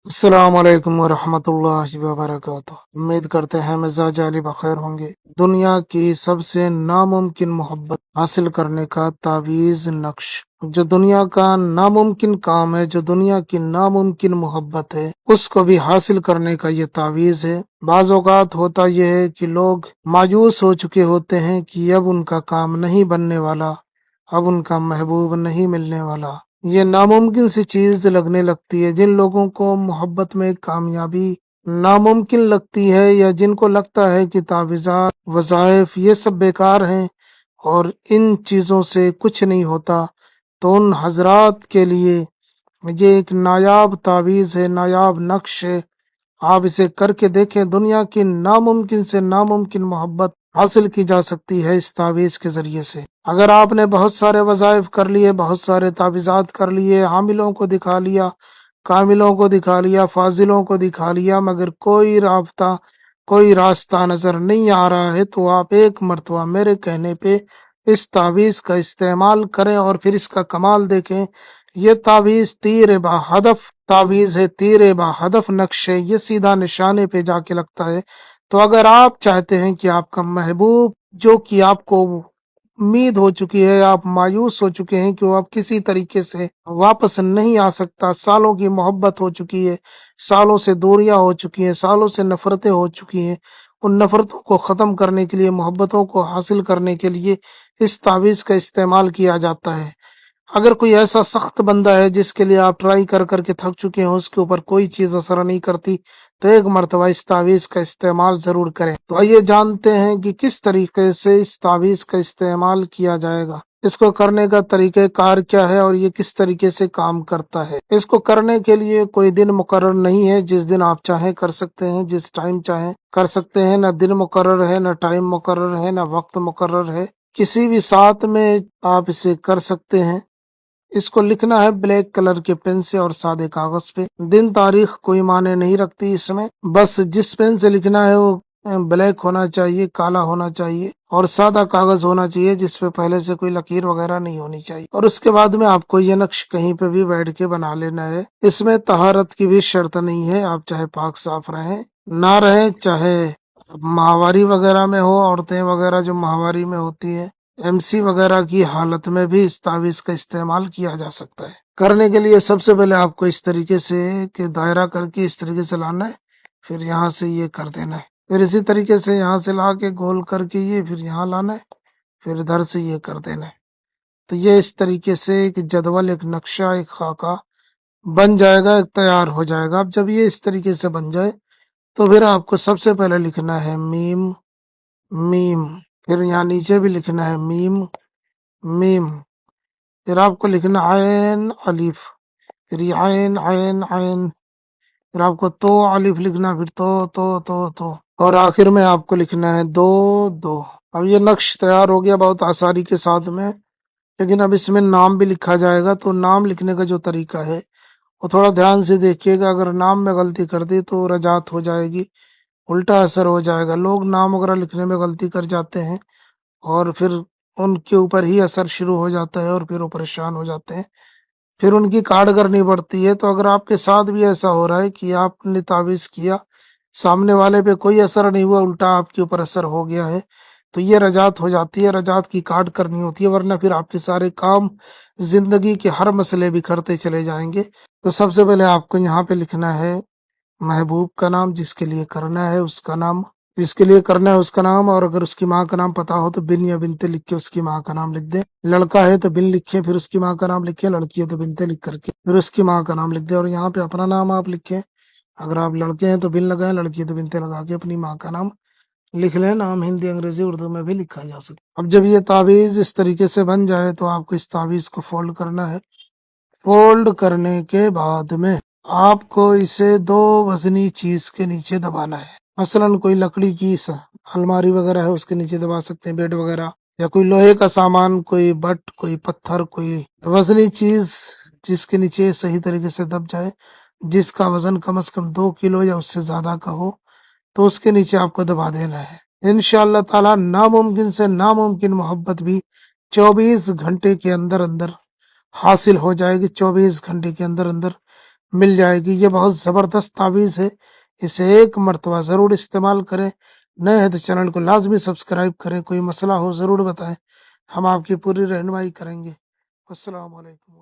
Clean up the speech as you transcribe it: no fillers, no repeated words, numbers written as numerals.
अस्सलाम वालेकुम वरहमतुल्लाहि वबरकातुह। उम्मीद करते हैं मिजाज अली बखैर होंगे। दुनिया की सबसे नामुमकिन मोहब्बत हासिल करने का तावीज़ नक्श, जो दुनिया का नामुमकिन काम है, जो दुनिया की नामुमकिन मोहब्बत है, उसको भी हासिल करने का ये तावीज़ है। बाज़ औक़ात होता यह है कि लोग मायूस हो चुके होते हैं कि अब उनका काम नहीं बनने वाला, अब उनका महबूब नहीं मिलने वाला। ये नामुमकिन सी चीज लगने लगती है। जिन लोगों को मोहब्बत में कामयाबी नामुमकिन लगती है, या जिनको लगता है कि तावीज़ात वज़ाइफ ये सब बेकार हैं और इन चीज़ों से कुछ नहीं होता, तो उन हजरात के लिए ये एक नायाब तावीज़ है, नायाब नक्श है। आप इसे करके देखें। दुनिया की नामुमकिन से नामुमकिन मोहब्बत हासिल की जा सकती है इस तावीज़ के जरिए से। अगर आपने बहुत सारे वज़ाइफ कर लिए, बहुत सारे तावीज़ात कर लिए, हामिलों को दिखा लिया, कामिलों को दिखा लिया, फाजिलों को दिखा लिया, मगर कोई राब्ता, कोई रास्ता नजर नहीं आ रहा है, तो आप एक मर्तबा मेरे कहने पे इस तावीज़ का इस्तेमाल करें और फिर इसका कमाल देखें। ये तावीज़ तीर बा हदफ तावीज़ है, तीर बा हदफ नक्श है, ये सीधा निशाने पे जाके लगता है। तो अगर आप चाहते हैं कि आपका महबूब, जो कि आपको उम्मीद हो चुकी है, आप मायूस हो चुके हैं कि वो अब किसी तरीके से वापस नहीं आ सकता, सालों की मोहब्बत हो चुकी है, सालों से दूरियां हो चुकी हैं, सालों से नफरतें हो चुकी हैं, उन नफरतों को ख़त्म करने के लिए, मोहब्बतों को हासिल करने के लिए इस तावीज़ का इस्तेमाल किया जाता है। अगर कोई ऐसा सख्त बंदा है जिसके लिए आप ट्राई कर करके थक चुके हैं, उसके ऊपर कोई चीज असर नहीं करती, तो एक मर्तबा इस तावीज़ का इस्तेमाल जरूर करें। तो आइए जानते हैं कि किस तरीके से इस तावीज़ का इस्तेमाल किया जाएगा, इसको करने का तरीक़ेकार क्या है और ये किस तरीके से काम करता है। इसको करने के लिए कोई दिन मुकर्रर नहीं है, जिस दिन आप चाहें कर सकते हैं, जिस टाइम चाहें कर सकते हैं। न दिन मुकर्रर है, न टाइम मुकर्रर है, न वक्त मुकर्रर है, किसी भी साथ में आप इसे कर सकते हैं। इसको लिखना है ब्लैक कलर के पेन से और सादे कागज पे। दिन तारीख कोई माने नहीं रखती इसमें, बस जिस पेन से लिखना है वो ब्लैक होना चाहिए, काला होना चाहिए और सादा कागज होना चाहिए, जिसपे पहले से कोई लकीर वगैरह नहीं होनी चाहिए। और उसके बाद में आपको ये नक्श कहीं पे भी बैठ के बना लेना है। इसमें तहारत की भी शर्त नहीं है, आप चाहे पाक साफ रहें ना रहें, चाहे माहवारी वगैरह में हो, औरतें वगैरह जो माहवारी में होती है, एमसी वगैरह की हालत में भी इस तावीज़ का इस्तेमाल किया जा सकता है। करने के लिए सबसे पहले आपको इस तरीके से कि दायरा करके इस तरीके से लाना है, फिर यहाँ से ये कर देना है, फिर इसी तरीके से यहाँ से ला के गोल करके ये फिर यहाँ लाना है, फिर इधर से ये कर देना है। तो ये इस तरीके से एक जदवल, एक नक्शा, एक खाका बन जाएगा, एक तैयार हो जाएगा। अब जब ये इस तरीके से बन जाए, तो फिर आपको सबसे पहले लिखना है मीम मीम, फिर यहाँ नीचे भी लिखना है मीम मीम, फिर आपको लिखना आयन अलिफ, फिर ये आयन आयन आयन, फिर आपको तो अलिफ लिखना, फिर तो और आखिर में आपको लिखना है दो दो। अब ये नक्श तैयार हो गया बहुत आसानी के साथ में। लेकिन अब इसमें नाम भी लिखा जाएगा, तो नाम लिखने का जो तरीका है वो थोड़ा ध्यान से देखिएगा। अगर नाम में गलती कर दी तो रजात हो जाएगी, उल्टा असर हो जाएगा। लोग नाम वगैरह लिखने में गलती कर जाते हैं और फिर उनके ऊपर ही असर शुरू हो जाता है और फिर वो परेशान हो जाते हैं, फिर उनकी काट करनी पड़ती है। तो अगर आपके साथ भी ऐसा हो रहा है कि आपने तावीज़ किया, सामने वाले पे कोई असर नहीं हुआ, उल्टा आपके ऊपर असर हो गया है, तो ये रजात हो जाती है, रजात की काट करनी होती है, वरना फिर आपके सारे काम, जिंदगी के हर मसले बिखरते चले जाएंगे। तो सबसे पहले आपको यहाँ पे लिखना है महबूब का नाम, जिसके लिए करना है उसका नाम, जिसके लिए करना है उसका नाम। और अगर उसकी माँ का नाम पता हो तो बिन या बिनते लिख के उसकी माँ का नाम लिख दे। लड़का है तो बिन लिखे, फिर उसकी माँ का नाम लिखे। लड़की है तो बिनते लिख करके फिर उसकी माँ का नाम लिख दे। और यहाँ पे अपना नाम आप लिखें। अगर आप लड़के हैं तो बिन लगाए, लड़की है तो बिनते लगा के अपनी माँ का नाम लिख लें। नाम हिंदी, अंग्रेजी, उर्दू में भी लिखा जा सकता है। अब जब ये तावीज़ इस तरीके से बन जाए, तो आपको इस तावीज़ को फोल्ड करना है। फोल्ड करने के बाद में आपको इसे दो वजनी चीज के नीचे दबाना है। मसलन कोई लकड़ी की अलमारी वगैरह है, उसके नीचे दबा सकते हैं, बेड वगैरह, या कोई लोहे का सामान, कोई बट, कोई पत्थर, कोई वजनी चीज जिसके नीचे सही तरीके से दब जाए, जिसका वजन कम से कम 2 किलो या उससे ज्यादा का हो, तो उसके नीचे आपको दबा देना है। इंशाअल्लाह ताला नामुमकिन से नामुमकिन मोहब्बत भी 24 घंटे के अंदर अंदर हासिल हो जाएगी। 24 घंटे के अंदर अंदर مل جائے گی۔ یہ بہت زبردست تعویذ ہے، اسے ایک مرتبہ ضرور استعمال کریں۔ نئے ہیں تو چینل کو لازمی سبسکرائب کریں، کوئی مسئلہ ہو ضرور بتائیں، ہم آپ کی پوری رہنمائی کریں گے۔ السلام علیکم۔